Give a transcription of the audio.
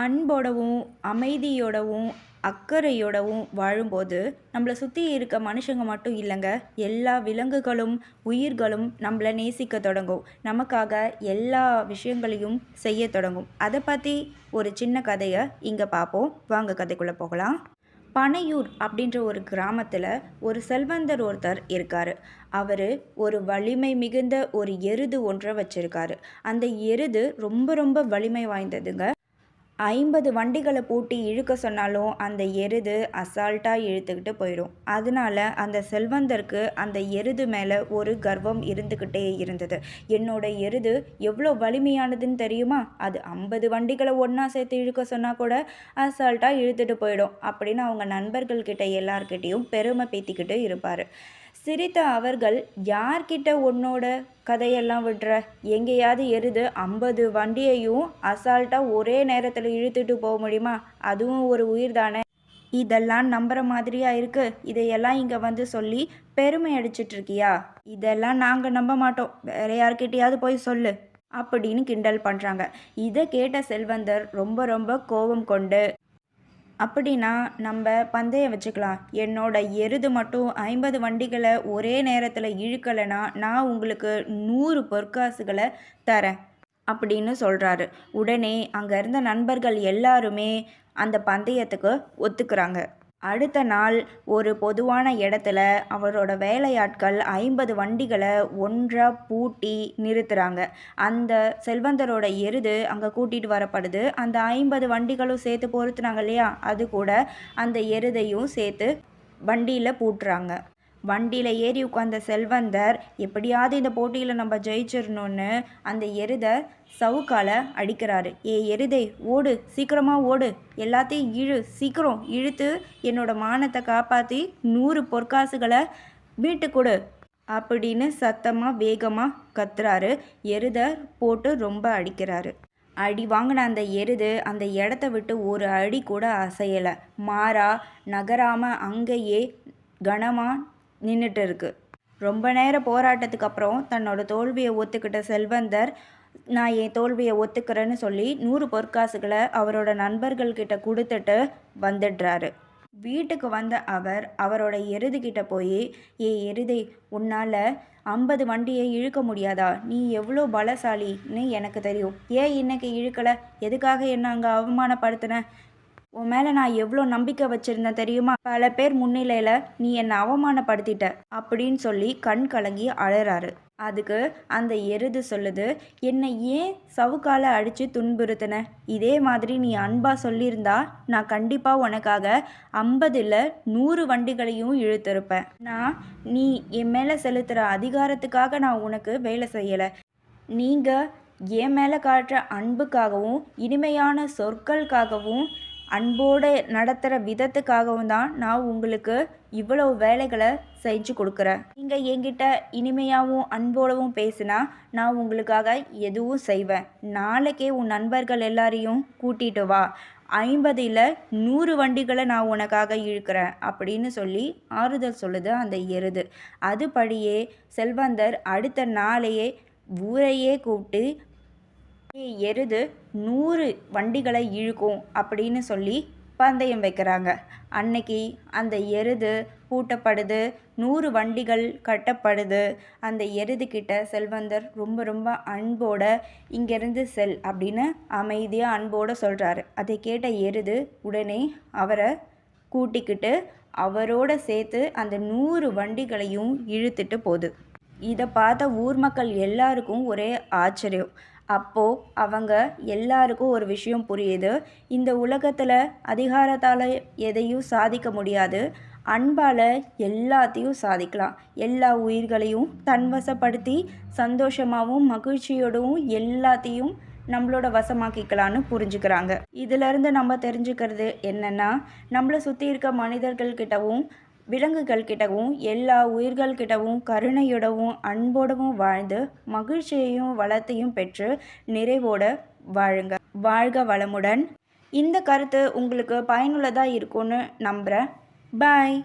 அன்போடவும் அமைதியோடவும் அக்கறையோடவும் வாழும்போது நம்மளை சுற்றி இருக்க மனுஷங்க மட்டும் இல்லைங்க, எல்லா விலங்குகளும் உயிர்களும் நம்மளை நேசிக்க தொடங்கும். நமக்காக எல்லா விஷயங்களையும் செய்ய தொடங்கும். அதை பற்றி ஒரு சின்ன கதையை இங்கே பார்ப்போம். வாங்க கதைக்குள்ளே போகலாம். பனையூர் அப்படின்ற ஒரு கிராமத்தில் ஒரு செல்வந்தர் ஒருத்தர் இருக்கார். அவர் ஒரு வலிமை மிகுந்த ஒரு எருது ஒன்றை வச்சிருக்காரு. அந்த எருது ரொம்ப ரொம்ப வலிமை வாய்ந்ததுங்க. 50 வண்டிகளை பூட்டி இழுக்க சொன்னாலும் அந்த எருது அசால்ட்டாக இழுத்துக்கிட்டு போயிடும். அதனால அந்த செல்வந்தருக்கு அந்த எருது மேலே ஒரு கர்வம் இருந்துக்கிட்டே இருந்தது. என்னோட எருது எவ்வளோ வலிமையானதுன்னு தெரியுமா, அது 50 வண்டிகளை ஒன்றா சேர்த்து இழுக்க சொன்னால் கூட அசால்ட்டாக இழுத்துட்டு போயிடும் அப்படின்னு அவங்க நண்பர்கள்கிட்ட எல்லார்கிட்டையும் பெருமை பேத்திக்கிட்டு இருப்பார். சிரித்த அவர்கள், யார்கிட்ட உன்னோட கதையெல்லாம் விடுற, எங்கேயாவது எருது 50 வண்டியையும் அசால்ட்டாக ஒரே நேரத்தில் இழுத்துட்டு போக முடியுமா, அதுவும் ஒரு உயிர் தானே, இதெல்லாம் நம்புற மாதிரியா இருக்கு, இதையெல்லாம் இங்கே வந்து சொல்லி பெருமை அடிச்சிட்டு இருக்கியா, இதெல்லாம் நாங்கள் நம்ப மாட்டோம், வேற யார்கிட்டையாவது போய் சொல்லு அப்படின்னு கிண்டல் பண்ணுறாங்க. இதை கேட்ட செல்வந்தர் ரொம்ப ரொம்ப கோபம் கொண்டு, அப்படின்னா நம்ம பந்தயம் வச்சுக்கலாம், என்னோட எருது மட்டும் 50 வண்டிகளை ஒரே நேரத்தில் இழுக்கலைன்னா நான் உங்களுக்கு 100 பொற்காசுகளை தரேன் அப்படின்னு சொல்கிறாரு. உடனே அங்கே இருந்த நண்பர்கள் எல்லாருமே அந்த பந்தயத்துக்கு ஒத்துக்கிறாங்க. அடுத்த நாள் ஒரு பொதுவான இடத்துல அவரோட வேலையாட்கள் 50 வண்டிகளை ஒன்றாக பூட்டி நிறுத்துகிறாங்க. அந்த செல்வந்தரோட எருது அங்கே கூட்டிகிட்டு வரப்படுது. அந்த 50 வண்டிகளும் சேர்த்து பொறுத்துனாங்க இல்லையா, அது கூட அந்த எருதையும் சேர்த்து வண்டியில் பூட்டுறாங்க. வண்டியில் ஏறி உட்கார்ந்த செல்வந்தர் எப்படியாவது இந்த போட்டியில் நம்ம ஜெயிச்சிடணும்னு அந்த எருதை சவுக்கால அடிக்கிறாரு. எருதை ஓடு, சீக்கிரமாக ஓடு, எல்லாத்தையும் இழு, சீக்கிரம் இழுத்து என்னோட மானத்தை காப்பாற்றி 100 பொற்காசுகளை மீட்டு கொடு அப்படின்னு சத்தமாக வேகமாக கத்துறாரு. எருதை போட்டு ரொம்ப அடிக்கிறாரு. அடி வாங்கின அந்த எருது அந்த இடத்த விட்டு ஒரு அடி கூட அசையலை. மாறா நகராமல் அங்கேயே கனமாக நின்றுட்டு இருக்கு. ரொம்ப நேரம் போராட்டத்துக்கு அப்புறம் தன்னோட தோல்வியை ஒத்துக்கிட்ட செல்வந்தர், நான் என் தோல்வியை ஒத்துக்கிறேன்னு சொல்லி 100 பொற்காசுகளை அவரோட நண்பர்கள்கிட்ட கொடுத்துட்டு வந்துடுறாரு. வீட்டுக்கு வந்த அவர் அவரோட எருதுகிட்ட போய், எருதை, உன்னால் 50 வண்டியை இழுக்க முடியாதா, நீ எவ்வளோ பலசாலின்னு எனக்கு தெரியும், ஏன் இன்னைக்கு இழுக்கலை, எதுக்காக என்ன அங்கே அவமானப்படுத்தின, உன் மேலே நான் எவ்வளோ நம்பிக்கை வச்சுருந்தேன் தெரியுமா, பல பேர் முன்னிலையில் நீ என்னை அவமானப்படுத்திட்ட அப்படின்னு சொல்லி கண் கலங்கி அழறாரு. அதுக்கு அந்த எருது சொல்லுது, என்னை ஏன் சவுக்கால அடித்து துன்புறுத்தின, இதே மாதிரி நீ அன்பாக சொல்லியிருந்தா நான் கண்டிப்பாக உனக்காக 50 100 வண்டிகளையும் இழுத்திருப்பேன். நீ என் மேலே செலுத்துகிற அதிகாரத்துக்காக நான் உனக்கு வேலை செய்யலை, நீங்கள் என் மேலே காட்டுற அன்புக்காகவும் இனிமையான சொற்களுக்காகவும் அன்போடு நடத்துகிற விதத்துக்காகவும் தான் நான் உங்களுக்கு இவ்வளோ வேலைகளை செஞ்சு கொடுக்குறேன். நீங்கள் என்கிட்ட இனிமையாகவும் அன்போடவும் பேசினா நான் உங்களுக்காக எதுவும் செய்வேன். நாளைக்கே உன் நண்பர்கள் எல்லாரையும் கூட்டிகிட்டு வா, 50 100 வண்டிகளை நான் உனக்காக இழுக்கிறேன் அப்படின்னு சொல்லி ஆறுதல் சொல்லுது அந்த எருது. அதுபடியே செல்வந்தர் அடுத்த நாளையே ஊரையே கூப்பிட்டு, எருது 100 வண்டிகளை இழுக்கும் அப்படின்னு சொல்லி பந்தயம் வைக்கிறாங்க. அன்னைக்கு அந்த எருது பூட்டப்படுது, 100 வண்டிகள் கட்டப்படுது. அந்த எருது கிட்ட செல்வந்தர் ரொம்ப ரொம்ப அன்போட, இங்கேருந்து செல் அப்படின்னு அமைதியாக அன்போடு சொல்கிறாரு. அதை கேட்ட எருது உடனே அவரை கூட்டிக்கிட்டு அவரோட சேர்த்து அந்த 100 வண்டிகளையும் இழுத்துட்டு போகுது. இதை பார்த்த ஊர் மக்கள் எல்லாருக்கும் ஒரே ஆச்சரியம். அப்போது அவங்க எல்லாருக்கும் ஒரு விஷயம் புரியுது, இந்த உலகத்தில் அதிகாரத்தால் எதையும் சாதிக்க முடியாது, அன்பால் எல்லாத்தையும் சாதிக்கலாம். எல்லா உயிர்களையும் தன்வசப்படுத்தி சந்தோஷமாகவும் மகிழ்ச்சியோடவும் எல்லாத்தையும் நம்மளோட வசமாக்கிக்கலான்னு புரிஞ்சுக்கிறாங்க. இதிலிருந்து நம்ம தெரிஞ்சுக்கிறது என்னென்னா, நம்மளை சுற்றி இருக்க மனிதர்கள்கிட்டவும் விலங்குகள்கிட்டவும் எல்லா உயிர்கள்கிட்டவும் கருணையோடவும் அன்போடவும் வாழ்ந்து மகிழ்ச்சியையும் வளத்தையும் பெற்று நிறைவோட வாழுங்க. வாழ்க வளமுடன். இந்த கருத்து உங்களுக்கு பயனுள்ளதாக இருக்கும்னு நம்புகிறேன். பாய்.